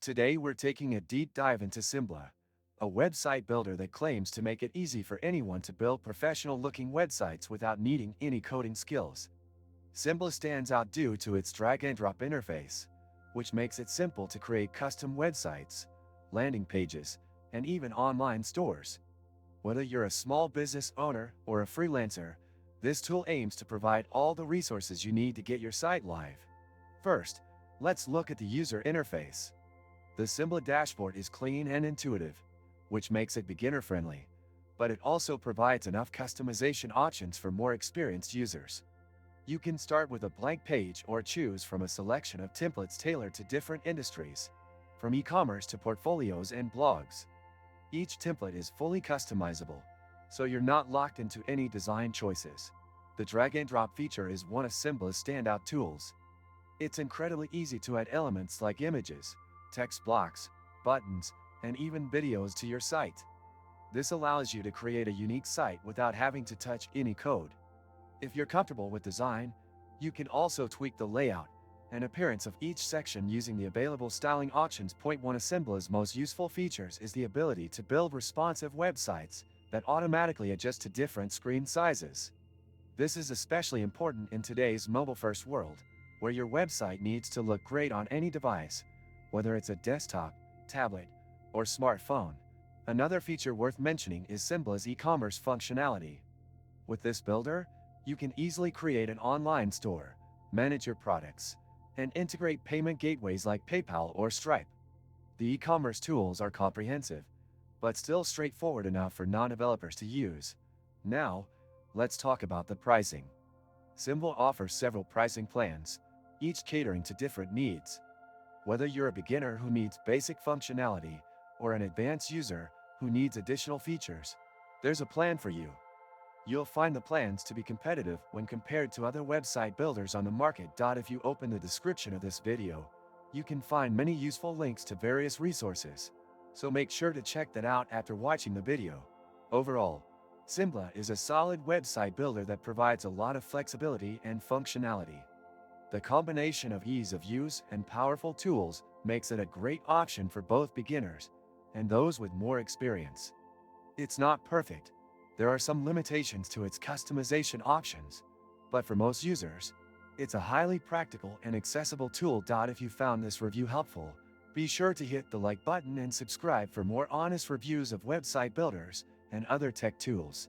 Today we're taking a deep dive into Simbla, a website builder that claims to make it easy for anyone to build professional-looking websites without needing any coding skills. Simbla stands out due to its drag-and-drop interface, which makes it simple to create custom websites, landing pages, and even online stores. Whether you're a small business owner or a freelancer, this tool aims to provide all the resources you need to get your site live. First, let's look at the user interface. The Simbla dashboard is clean and intuitive, which makes it beginner-friendly, but it also provides enough customization options for more experienced users. You can start with a blank page or choose from a selection of templates tailored to different industries, from e-commerce to portfolios and blogs. Each template is fully customizable, so you're not locked into any design choices. The drag-and-drop feature is one of Simbla's standout tools. It's incredibly easy to add elements like images, text blocks, buttons, and even videos to your site. This allows you to create a unique site without having to touch any code. If you're comfortable with design, you can also tweak the layout and appearance of each section using the available styling options. One of Simpla's most useful features is the ability to build responsive websites that automatically adjust to different screen sizes. This is especially important in today's mobile-first world, where your website needs to look great on any device, whether it's a desktop, tablet, or smartphone. Another feature worth mentioning is Simpla's e-commerce functionality. With this builder, you can easily create an online store, manage your products, and integrate payment gateways like PayPal or Stripe. The e-commerce tools are comprehensive, but still straightforward enough for non-developers to use. Now, let's talk about the pricing. Simbla offers several pricing plans, each catering to different needs. Whether you're a beginner who needs basic functionality or an advanced user who needs additional features, there's a plan for you. You'll find the plans to be competitive when compared to other website builders on the market. If you open the description of this video, you can find many useful links to various resources, so make sure to check that out after watching the video. Overall, Simbla is a solid website builder that provides a lot of flexibility and functionality. The combination of ease of use and powerful tools makes it a great option for both beginners and those with more experience. It's not perfect. There are some limitations to its customization options, but for most users, it's a highly practical and accessible tool. If you found this review helpful, be sure to hit the like button and subscribe for more honest reviews of website builders and other tech tools.